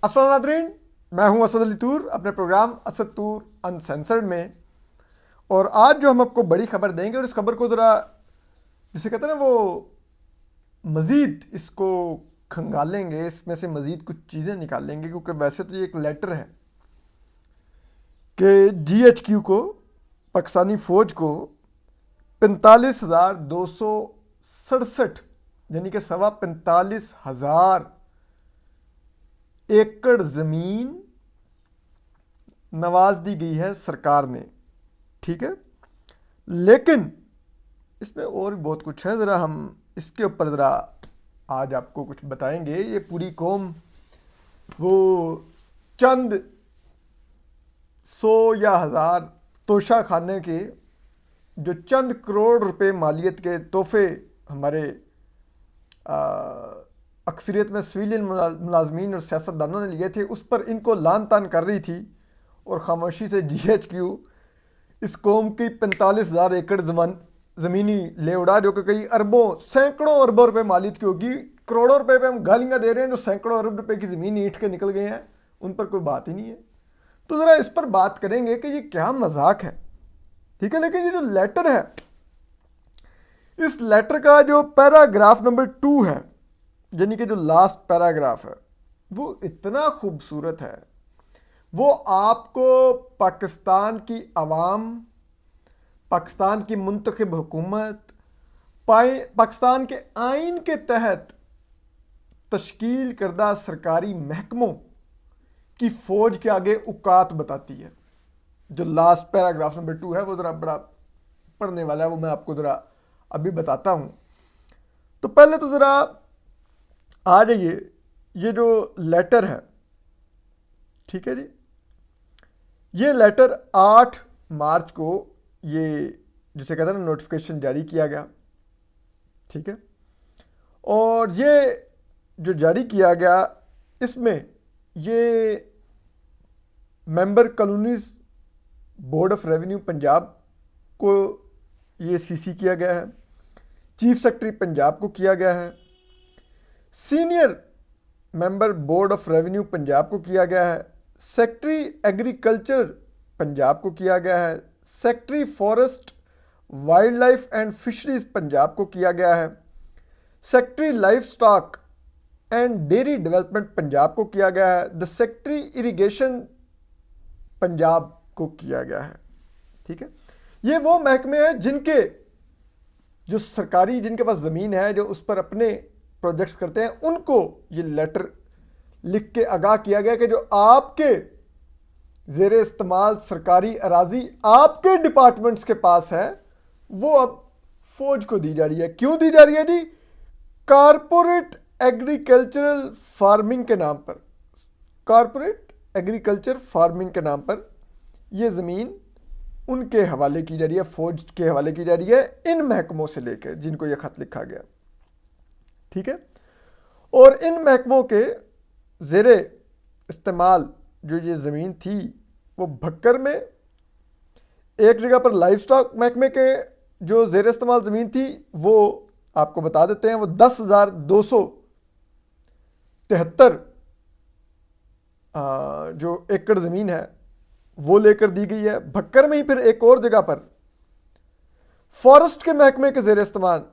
अस्सलाम नादरीन, मैं हूं असद अली तूर अपने प्रोग्राम असद तूर अनसेंसर्ड में। और आज जो हम आपको बड़ी खबर देंगे और इस खबर को ज़रा जिसे कहते हैं ना वो मज़ीद इसको खंगालेंगे, इसमें से मज़ीद कुछ चीज़ें निकालेंगे, क्योंकि वैसे तो ये एक लेटर है कि GHQ को, पाकिस्तानी फ़ौज को 45,267 यानी कि 45,000 एकड़ ज़मीन नवाज दी गई है सरकार ने। ठीक है, लेकिन इसमें और भी बहुत कुछ है, ज़रा हम इसके ऊपर ज़रा आज आपको कुछ बताएंगे। ये पूरी कौम वो चंद सौ या हज़ार तोशा खाने के जो चंद करोड़ रुपए मालियत के तोहफे हमारे अक्सरियत में सिविलियन मुलाजमीन और सियासतदानों ने लिए थे, उस पर इनको लान तान कर रही थी। और खामोशी से GHQ इस कौम की 45,000 एकड़ ज़मीनी ले उड़ा, जो कि कई अरबों सैकड़ों अरबों रुपए मालियत की होगी। करोड़ों रुपए पे हम गालियाँ दे रहे हैं, जो सैकड़ों अरब रुपए की ज़मीन ईंट के निकल गए हैं, उन पर कोई बात ही नहीं है। तो ज़रा इस पर बात करेंगे कि ये क्या मजाक है। ठीक है, लेकिन ये जो लेटर है, इस लेटर का जो पैराग्राफ नंबर 2 है, यानी कि जो लास्ट पैराग्राफ है, वो इतना खूबसूरत है। वो आपको पाकिस्तान की आवाम, पाकिस्तान की मुंतखब हुकूमत, पाकिस्तान के आइन के तहत तश्कील करदा सरकारी महकमों की फ़ौज के आगे औकात बताती है। जो लास्ट पैराग्राफ नंबर 2 है वो ज़रा बड़ा पढ़ने वाला है, वो मैं आपको ज़रा अभी बताता हूँ। तो पहले तो ज़रा आ जाइए, ये जो लेटर है, ठीक है जी, ये लेटर 8 मार्च को ये जिसे कहते हैं ना नोटिफिकेशन जारी किया गया। ठीक है, और ये जो जारी किया गया, इसमें ये member colonies board of revenue Punjab को ये CC किया गया है, चीफ सेक्रेटरी पंजाब को किया गया है, senior member board of revenue Punjab को किया गया है, सेक्रेटरी एग्रीकल्चर पंजाब को किया गया है, secretary forest wild life and fisheries Punjab को किया गया है, secretary life stock and dairy development Punjab को किया गया है, द सेक्रेटरी इरिगेशन पंजाब को किया गया है। ठीक है, ये वो महकमे हैं जिनके जो सरकारी जिनके पास ज़मीन है, जो उस पर अपने प्रोजेक्ट्स करते हैं, उनको ये लेटर लिख के आगाह किया गया कि जो आपके ज़ेरे इस्तेमाल सरकारी अराजी आपके डिपार्टमेंट्स के पास है, वो अब फौज को दी जा रही है। क्यों दी जा रही है जी? कारपोरेट एग्रीकल्चरल फार्मिंग के नाम पर, कारपोरेट एग्रीकल्चर फार्मिंग के नाम पर यह ज़मीन उनके हवाले की जा रही है, फौज के हवाले की जा रही है, इन महकमों से लेकर जिनको यह खत लिखा गया। ठीक है, और इन महकमों के ज़ेरे इस्तेमाल जो ये ज़मीन थी, वो भक्कर में एक जगह पर लाइफ स्टॉक महकमे के जो ज़ेरे इस्तेमाल ज़मीन थी, वो आपको बता देते हैं, वो 10,273 जो एकड़ ज़मीन है वो लेकर दी गई है। भक्कर में ही फिर एक और जगह पर फॉरेस्ट के महकमे के ज़ेरे इस्तेमाल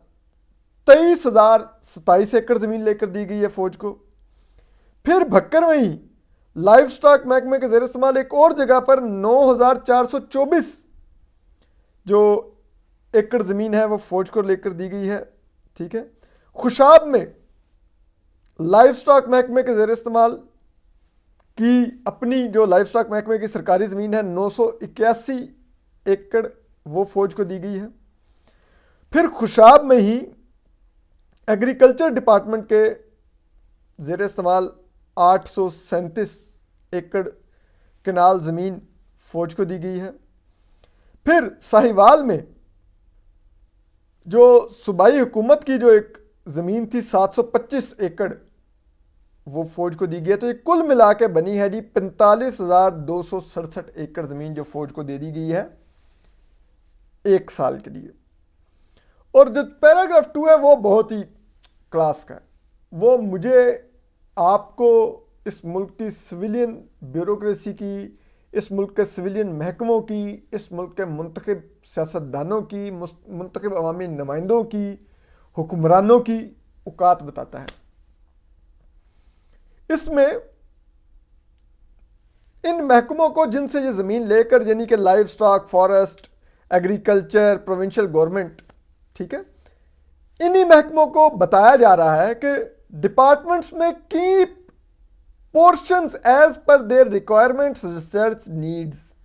23,027 एकड़ ज़मीन लेकर दी गई है फौज को। फिर भक्कर में ही लाइफ स्टॉक महकमे के ज़ेरे इस्तेमाल एक और जगह पर 9,424 जो एकड़ ज़मीन है वो फौज को लेकर दी गई है। ठीक है, खुशाब में लाइफ स्टॉक महकमे के ज़ेरे इस्तेमाल की अपनी जो लाइफ स्टॉक महकमे की सरकारी ज़मीन है 981 एकड़ वो फौज को दी गई है। फिर खुशाब में ही एग्रीकल्चर डिपार्टमेंट के ज़ेरे इस्तेमाल 837 एकड़ कनाल ज़मीन फौज को दी गई है। फिर साहिवाल में जो सूबाई हुकूमत की जो एक ज़मीन थी 725 एकड़ वो फौज को दी गई है। तो ये कुल मिला के बनी है जी 45,267 एकड़ ज़मीन जो फौज को दे दी गई है 1 साल के लिए। और जो पैराग्राफ 2 है वो बहुत ही क्लास का है। वो मुझे आपको इस मुल्क की सिविलियन ब्यूरोक्रेसी की, इस मुल्क के सिविलियन महकमों की, इस मुल्क के मुंतखब सियासतदानों की, मुंतखब अवामी नुमाइंदों की, हुक्मरानों की औकात बताता है। इसमें इन महकमों को जिनसे ये ज़मीन लेकर, यानी कि live stock, forest, agriculture, provincial government, ठीक है, इन्हीं महकमों को बताया जा रहा है कि डिपार्टमेंट्स में keep portions as per their requirements, research needs,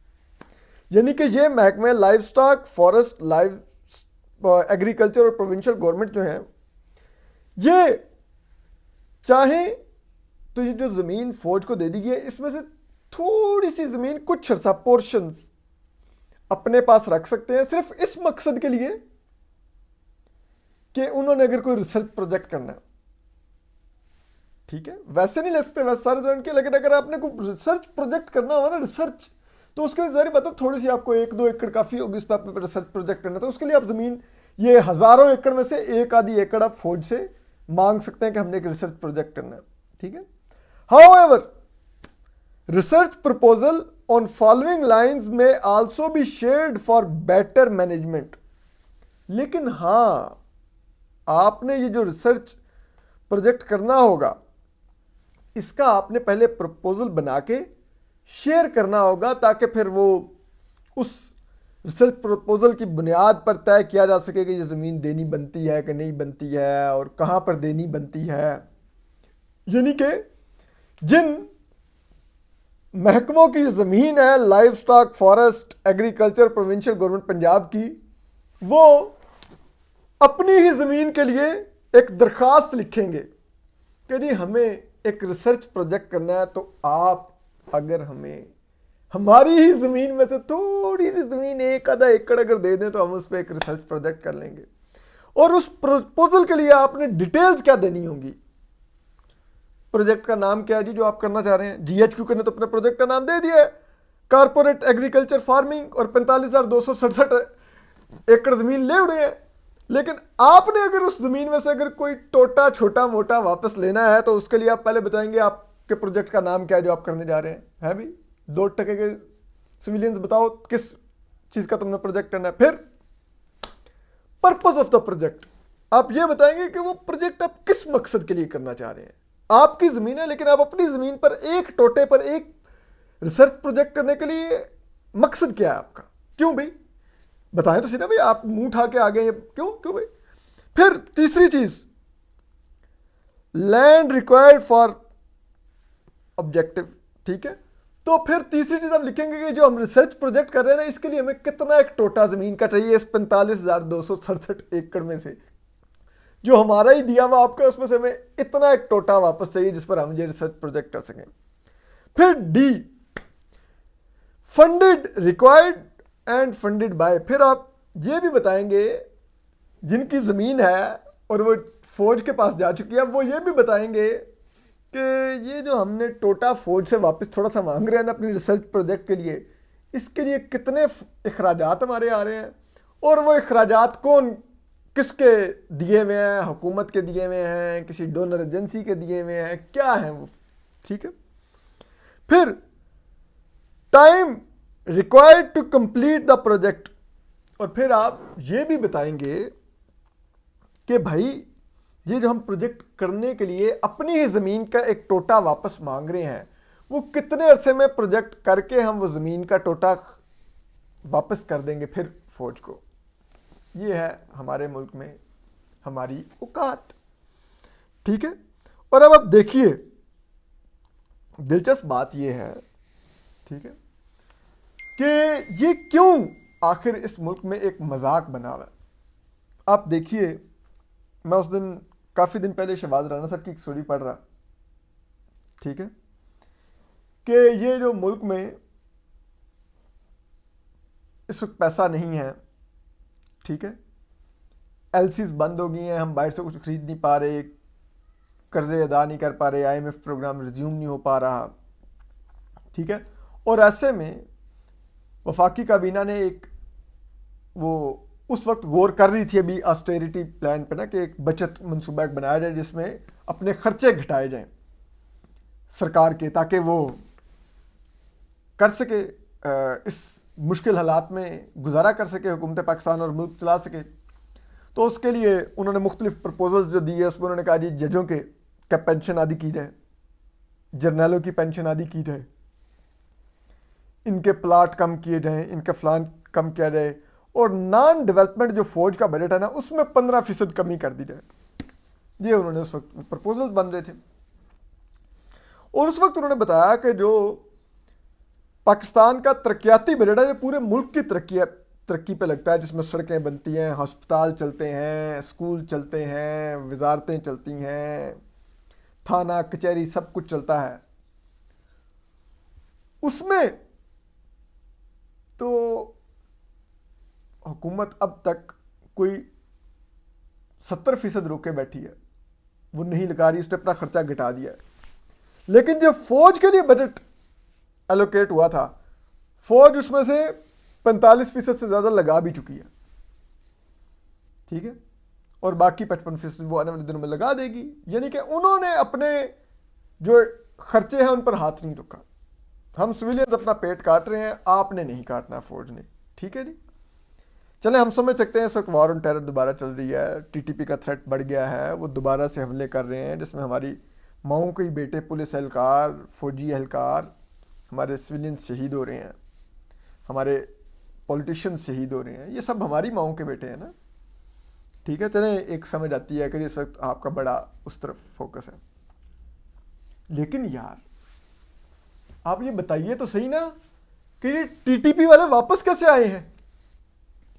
यानी कि ये महकमे लाइव स्टॉक, फॉरेस्ट, एग्रीकल्चर और प्रोविंशियल गवर्नमेंट जो है, ये चाहे तो ये जो ज़मीन फौज को दे दी गई है, इसमें से थोड़ी सी ज़मीन, कुछ अर्सा पोर्शंस अपने पास रख सकते हैं, सिर्फ इस मकसद के लिए कि उन्होंने अगर कोई रिसर्च प्रोजेक्ट करना है, ठीक है, वैसे नहीं ले सकते वैसे सारे ज़मीन के, लेकिन अगर आपने कोई रिसर्च प्रोजेक्ट करना हो ना, रिसर्च, तो उसके लिए ज़ाहिर बात है थोड़ी सी आपको 1-2 एकड़ काफ़ी होगी, इस पर आपने रिसर्च प्रोजेक्ट करना, तो उसके लिए आप ज़मीन, ये हज़ारों एकड़ में से एक आधी एकड़ आप फौज से मांग सकते हैं कि हमने एक रिसर्च प्रोजेक्ट करना है, ठीक है। However, research proposal on following lines में also be shared for better management, लेकिन हां, आपने ये जो रिसर्च प्रोजेक्ट करना होगा, इसका आपने पहले प्रपोजल बना के शेयर करना होगा, ताकि फिर वो उस रिसर्च प्रपोजल की बुनियाद पर तय किया जा सके कि ये ज़मीन देनी बनती है कि नहीं बनती है और कहाँ पर देनी बनती है। यानी कि जिन महकमों की ज़मीन है, live stock, forest, agriculture, provincial government Punjab की, वो अपनी ही ज़मीन के लिए एक दरख्वास्त लिखेंगे कि जी हमें एक रिसर्च प्रोजेक्ट करना है, तो आप अगर हमें हमारी ही ज़मीन में से थोड़ी सी ज़मीन, 1-आधा एकड़ अगर दे दें, तो हम उस पर एक रिसर्च प्रोजेक्ट कर लेंगे। और उस प्रपोजल के लिए आपने डिटेल्स क्या देनी होंगी, प्रोजेक्ट का नाम क्या है जी जो आप करना चाह रहे हैं। GHQ ने तो अपने प्रोजेक्ट का नाम दे दिया है, कारपोरेट एग्रीकल्चर फार्मिंग, और 45,267 एकड़ ज़मीन ले उड़े हैं। लेकिन आपने अगर उस ज़मीन में से अगर कोई टोटा छोटा मोटा वापस लेना है, तो उसके लिए आप पहले बताएंगे आपके प्रोजेक्ट का नाम क्या है जो आप करने जा रहे हैं, है भी 2% के सिविलियंस, बताओ किस चीज़ का तुमने प्रोजेक्ट करना है। फिर पर्पस ऑफ द प्रोजेक्ट, आप ये बताएंगे कि वो प्रोजेक्ट आप किस मकसद के लिए करना चाह रहे हैं। आपकी ज़मीन है, लेकिन आप अपनी ज़मीन पर एक टोटे पर एक रिसर्च प्रोजेक्ट करने के लिए मकसद क्या है आपका, क्यों भाई, बताएं तो सही ना भाई, आप मुंह उठा के आ गए, क्यों क्यों भाई। फिर तीसरी चीज, लैंड रिक्वायर्ड फॉर ऑब्जेक्टिव, ठीक है, तो फिर तीसरी चीज हम लिखेंगे कि जो हम रिसर्च प्रोजेक्ट कर रहे हैं ना, इसके लिए हमें कितना एक टोटा जमीन का चाहिए, इस 45,267 एकड़ में से जो हमारा ही दिया हुआ आपका, उसमें से हमें इतना एक टोटा वापस चाहिए जिस पर हम ये रिसर्च प्रोजेक्ट कर सकें। फिर D, funded, required and funded by, फिर आप ये भी बताएंगे जिनकी ज़मीन है और वो फौज के पास जा चुकी है, वो ये भी बताएंगे कि ये जो हमने टोटा फौज से वापस थोड़ा सा मांग रहे हैं ना अपनी रिसर्च प्रोजेक्ट के लिए, इसके लिए कितने अखराजात हमारे आ रहे हैं, और वो अखराजात कौन किसके दिए हुए हैं, हुकूमत के दिए हुए हैं, किसी डोनर एजेंसी के दिए हुए हैं, क्या है वो, ठीक है। फिर time required to complete the project, और फिर आप ये भी बताएंगे कि भाई ये जो हम प्रोजेक्ट करने के लिए अपनी ही ज़मीन का एक टोटा वापस मांग रहे हैं, वो कितने अरसे में प्रोजेक्ट करके हम वो ज़मीन का टोटा वापस कर देंगे फिर फौज को। ये है हमारे मुल्क में हमारी औकात, ठीक है। और अब आप देखिए, दिलचस्प बात ये है, ठीक है, कि ये क्यों आखिर इस मुल्क में एक मजाक बना हुआ है। आप देखिए, मैं उस दिन काफ़ी दिन पहले शहबाज राना साहब की एक स्टोरी पढ़ रहा, ठीक है, कि ये जो मुल्क में इस वक्त पैसा नहीं है, ठीक है, एलसीज बंद हो गई हैं, हम बाहर से कुछ खरीद नहीं पा रहे, कर्जे अदा नहीं कर पा रहे, IMF प्रोग्राम रिज्यूम नहीं हो पा रहा, ठीक है। और ऐसे में वफाकी काबीना ने एक वो उस वक्त गौर कर रही थी अभी ऑस्टेरिटी प्लान पे ना, कि एक बचत मनसूबा बनाया जाए जिसमें अपने खर्चे घटाए जाएं। सरकार के, ताकि वो कर सके इस मुश्किल हालात में गुजारा कर सके, हुकूमत पाकिस्तान और मुल्क चला सके। तो उसके लिए उन्होंने मुख्तलिफ प्रपोजल्स जो दिए, उसमें उन्होंने कहा जी जजों के का पेंशन आदि की जाए, जर्नलों की पेंशन आदि की जाए, इनके प्लाट कम किए जाएं, इनका फलान कम किया जाए, और नॉन डेवलपमेंट जो फौज का बजट है ना उसमें 15% कमी कर दी जाए। ये उन्होंने उस वक्त प्रपोजल्स बन रहे थे। और उस वक्त उन्होंने बताया कि जो पाकिस्तान का तरक्याती बजट है ये पूरे मुल्क की तरक्की पे लगता है, जिसमें सड़कें बनती हैं, हस्पताल चलते हैं, स्कूल चलते हैं, वजारतें चलती हैं, थाना कचहरी सब कुछ चलता है। उसमें तो हुकूमत अब तक कोई 70% रोके बैठी है, वो नहीं लगा रही, उसने अपना खर्चा घटा दिया है। लेकिन जब फौज के लिए बजट एलोकेट हुआ था, फौज उसमें से 45% से ज्यादा लगा भी चुकी है, ठीक है, और बाकी 55% वो आने वाले दिनों में लगा देगी। यानी कि उन्होंने अपने जो खर्चे हैं उन पर हाथ नहीं रखा। हम सिविलियंस अपना पेट काट रहे हैं, आपने नहीं काटना, फौज ने, ठीक है जी। चले हम समझ सकते हैं इस वक्त वॉर ऑन टेरर दोबारा चल रही है, टीटीपी का थ्रेट बढ़ गया है, वो दोबारा से हमले कर रहे हैं, जिसमें हमारी माओं के बेटे पुलिस एहलकार, फौजी एहलकार, हमारे सिविलियंस शहीद हो रहे हैं, हमारे पॉलिटिशियंस शहीद हो रहे हैं। ये सब हमारी माओं के बेटे हैं ना, ठीक है। चले एक समझ आती है कि इस वक्त आपका बड़ा उस तरफ फोकस है, लेकिन यार आप ये बताइए तो सही ना कि ये टीटीपी वाले वापस कैसे आए हैं?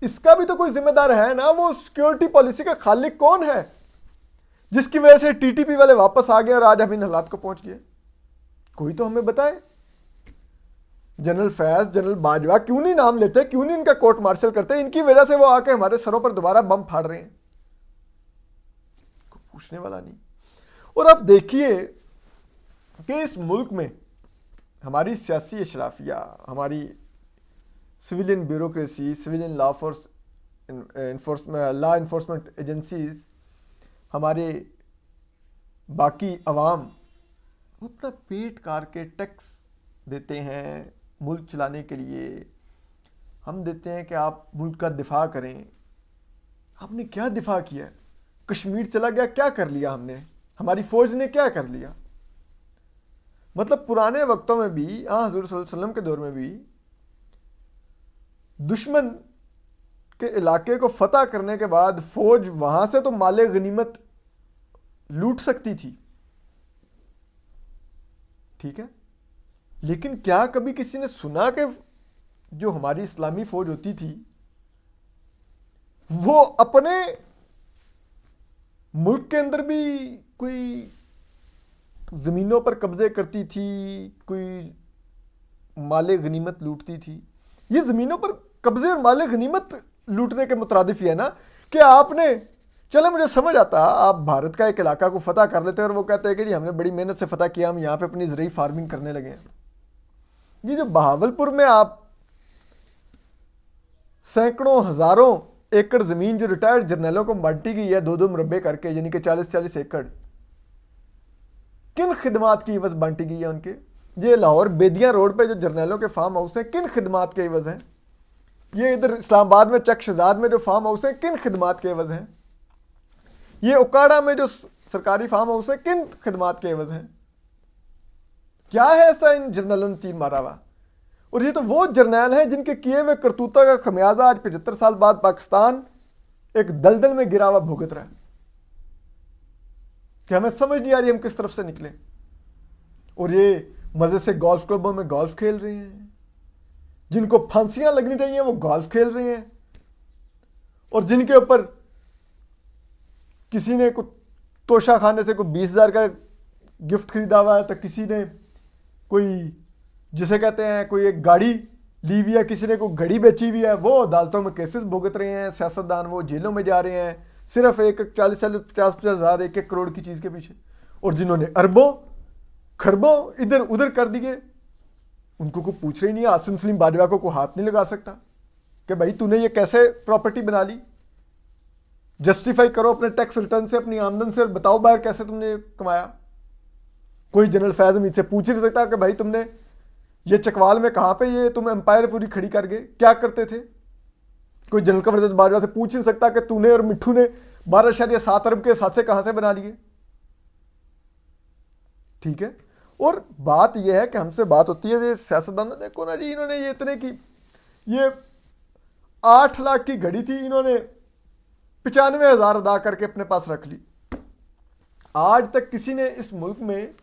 इसका भी तो कोई जिम्मेदार है ना। वो सिक्योरिटी पॉलिसी का खालिक कौन है जिसकी वजह से टीटीपी वाले वापस आ गए और आज हम इन हालात को पहुंच गए? कोई तो हमें बताए। जनरल फैज, जनरल बाजवा क्यों नहीं नाम लेते, क्यों नहीं इनका कोर्ट मार्शल करते? इनकी वजह से वो आके हमारे सरों पर दोबारा बम फाड़ रहे हैं, कोई पूछने वाला नहीं। और अब देखिए कि इस मुल्क में हमारी सियासी अशराफिया, हमारी civilian bureaucracy, civilian law enforcement agencies, हमारे बाकी अवाम, वो अपना पेट काट के टैक्स देते हैं मुल्क चलाने के लिए। हम देते हैं कि आप मुल्क का दिफा करें। आपने क्या दिफा किया? कश्मीर चला गया, क्या कर लिया हमने? हमारी फौज ने क्या कर लिया? मतलब पुराने वक्तों में भी, हज़ूर सल्लल्लाहु अलैहि वसल्लम के दौर में भी, दुश्मन के इलाके को फतह करने के बाद फौज वहां से तो माले गनीमत लूट सकती थी, ठीक है, लेकिन क्या कभी किसी ने सुना कि जो हमारी इस्लामी फौज होती थी वो अपने मुल्क के अंदर भी कोई जमीनों पर कब्जे करती थी, कोई माले गनीमत लूटती थी? ये जमीनों पर कब्जे और माले गनीमत लूटने के मुतरादिफ ही है ना कि आपने, चलो मुझे समझ आता, आप भारत का एक इलाका को फतह कर लेते हैं और वो कहते हैं कि जी हमने बड़ी मेहनत से फतह किया, हम यहाँ पे अपनी ज़रूरी फार्मिंग करने लगे हैं। ये जो बहावलपुर में आप सैकड़ों हजारों एकड़ जमीन जो रिटायर्ड जर्नलों को बांटी गई है 2-2 मुरब्बे करके, यानी कि 40-40 एकड़, किन खिदमात की एवज बांटी गई है उनके? ये लाहौर बेदिया रोड पे जो जर्नलों के फार्म हाउस हैं, किन खिदमात के एवज हैं? ये इधर इस्लामाबाद में चक शहजाद में जो फार्म हाउस है, किन खिदमात के एवज हैं? ये उकाड़ा में जो सरकारी फार्म हाउस है, किन खिदमात के एवज हैं? क्या है ऐसा इन जर्नलों ने तीर मारा हुआ? और ये तो वो जर्नैल हैं जिनके किए हुए करतूता का खमियाजा आज 75 साल बाद पाकिस्तान एक दलदल में गिरा हुआ भुगत रहा है कि हमें समझ नहीं आ रही हम किस तरफ से निकले। और ये मजे से गोल्फ क्लबों में गोल्फ खेल रहे हैं, जिनको फांसियां लगनी चाहिए वो गोल्फ खेल रहे हैं, और जिनके ऊपर किसी ने कुछ तोशा खाने से कोई 20,000 का गिफ्ट खरीदा हुआ है, तो किसी ने कोई, जिसे कहते हैं, कोई एक गाड़ी ली हुई है, किसी ने कोई घड़ी बेची हुई है, वो अदालतों में केसेस भुगत रहे हैं, सियासतदान वो जेलों में जा रहे हैं सिर्फ एक 40-50 हज़ार 1-1 करोड़ की चीज के पीछे। और जिन्होंने अरबों खरबों इधर उधर कर दिए, उनको कोई पूछ रही नहीं है। आसिम सलीम बाजवा को कोई हाथ नहीं लगा सकता कि भाई तूने ये कैसे प्रॉपर्टी बना ली, जस्टिफाई करो अपने टैक्स रिटर्न से, अपनी आमदन से, और बताओ बाहर कैसे तुमने कमाया। कोई जनरल फैज हमीद से पूछ ही नहीं सकता कि भाई तुमने ये चकवाल में कहाँ पे ये तुम एम्पायर पूरी खड़ी कर गए, क्या करते थे। कोई जनरल कमर बाजवा से पूछ ही नहीं सकता कि तूने और मिट्ठू ने 12.7 अरब के साथे कहाँ से बना लिए। ठीक है, और बात यह है कि हमसे बात होती है सियासतदान, देखो ना जी इन्होंने ये इतने की, ये 8 लाख की घड़ी थी, इन्होंने 95,000 अदा करके अपने पास रख ली। आज तक किसी ने इस मुल्क में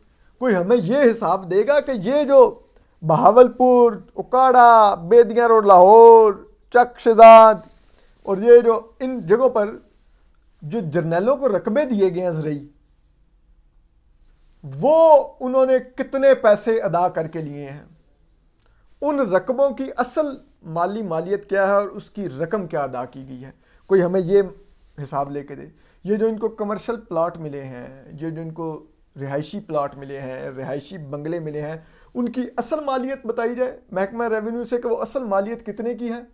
कोई हमें यह हिसाब देगा कि ये जो बहावलपुर, उकाड़ा, बेदिया रोड लाहौर, चक शहजाद और ये जो इन जगहों पर जो जर्नैलों को रकबे दिए गए हैं ज़रई, वो उन्होंने कितने पैसे अदा करके लिए हैं, उन रकबों की असल माली मालियत क्या है और उसकी रकम क्या अदा की गई है, कोई हमें ये हिसाब लेके दे। ये जो इनको कमर्शियल प्लाट मिले हैं, ये जो इनको रिहायशी प्लाट मिले हैं, रिहायशी बंगले मिले हैं, उनकी असल मालियत बताई जाए महकमा रेवेन्यू से कि वो असल मालियत कितने की है,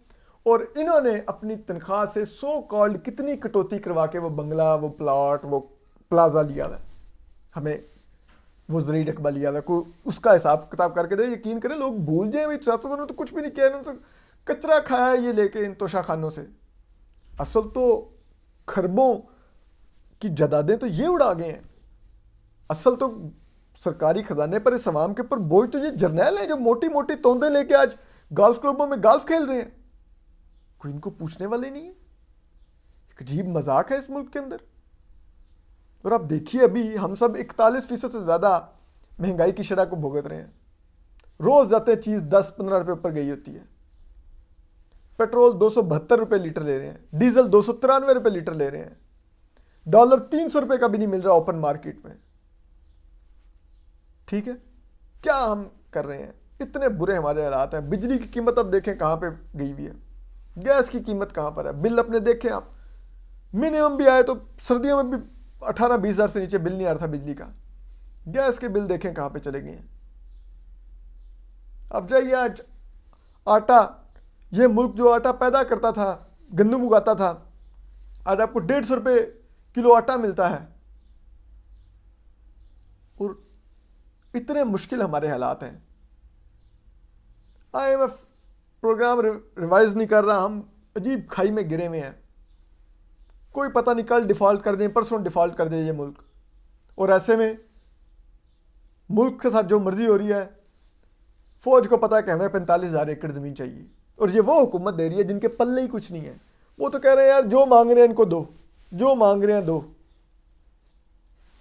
और इन्होंने अपनी तनख्वाह से सो कॉल्ड कितनी कटौती करवा के वो बंगला, वो प्लाट, वो प्लाजा लिया है, हमें वो ज़रूरी रकबा लिया है, कोई उसका हिसाब किताब करके दे। यकीन करें लोग भूल जाए भाई सियासतदानों ने तो कुछ भी नहीं किया, इन्होंने तो कचरा खाया है ये लेके इन तोशा खानों से। असल तो खरबों की जायदादें तो ये उड़ा गए हैं, असल तो सरकारी खजाने पर इस अवाम के ऊपर बोझ तो ये जर्नैल हैं जो मोटी मोटी तोंदे लेके आज गोल्फ क्लबों में गोल्फ खेल रहे हैं, कोई इनको पूछने वाले नहीं है। एक अजीब मजाक है इस मुल्क के अंदर। और आप देखिए अभी हम सब 41% से ज़्यादा महंगाई की शरह को भुगत रहे हैं। रोज़ जाते हैं चीज़ 10-15 रुपये ऊपर गई होती है। पेट्रोल 272 रुपये लीटर ले रहे हैं, डीजल 293 रुपये लीटर ले रहे हैं, डॉलर 300 रुपये का भी नहीं मिल रहा ओपन मार्केट में। ठीक है, क्या हम कर रहे हैं, इतने बुरे हमारे हालात हैं। बिजली की कीमत अब देखें कहाँ पे गई हुई है, गैस की कीमत कहाँ पर है, बिल अपने देखें आप, मिनिमम भी आए तो सर्दियों में भी 18-20 हज़ार से नीचे बिल नहीं आ रहा था बिजली का। गैस के बिल देखें कहाँ पे चले गए हैं। अब जाइए आज आटा, ये मुल्क जो आटा पैदा करता था, गंदम उगाता था, आज आपको 150 रुपये किलो आटा मिलता है। और इतने मुश्किल हमारे हालात हैं। IMF प्रोग्राम रिवाइज नहीं कर रहा, हम अजीब खाई में गिरे हुए हैं। कोई पता नहीं कल डिफ़ॉल्ट कर दें, परसों डिफ़ॉल्ट कर दे ये मुल्क। और ऐसे में मुल्क के साथ जो मर्जी हो रही है, फौज को पता है कि हमें 45,000 एकड़ ज़मीन चाहिए, और ये वो हुकूमत दे रही है जिनके पल्ले ही कुछ नहीं है। वो तो कह रहे हैं यार जो मांग रहे हैं इनको दो, जो मांग रहे हैं दो,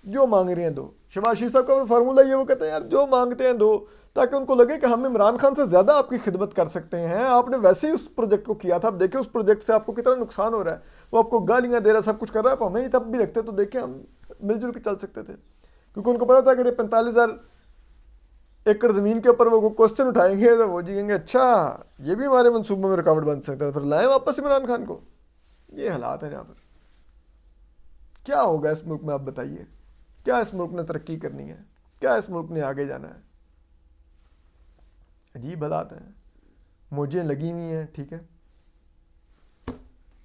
जो मांग रहे हैं दो। शहबाज शरीफ साहब का फार्मूला ये, वो कहते हैं यार जो मांगते हैं दो, ताकि उनको लगे कि हम इमरान खान से ज़्यादा आपकी खिदमत कर सकते हैं। आपने वैसे ही उस प्रोजेक्ट को किया था, अब देखिए उस प्रोजेक्ट से आपको कितना नुकसान हो रहा है, वो आपको गालियाँ दे रहा है, सब कुछ कर रहा है, हमें ही तब भी रखते तो देखिए हम मिलजुल के चल सकते थे। क्योंकि उनको पता था कि 45,000 एकड़ ज़मीन के ऊपर वो क्वेश्चन उठाएंगे तो वो जीएंगे अच्छा ये भी हमारे मनसूबों में रुकावट बन सकता है, फिर लाएं वापस इमरान खान को। ये हालात है यहाँ पर। क्या होगा इस मुल्क में आप बताइए, क्या इस मुल्क ने तरक्की करनी है, क्या इस मुल्क ने आगे जाना है। अजीब हालात हैं, मौजें लगी हुई हैं। ठीक है,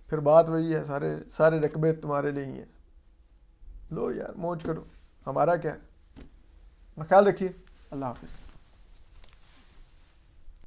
फिर बात वही है, सारे सारे रकबे तुम्हारे लिए ही हैं, लो यार मौज करो, हमारा क्या है। ख्याल रखिए, अल्लाह हाफिज़।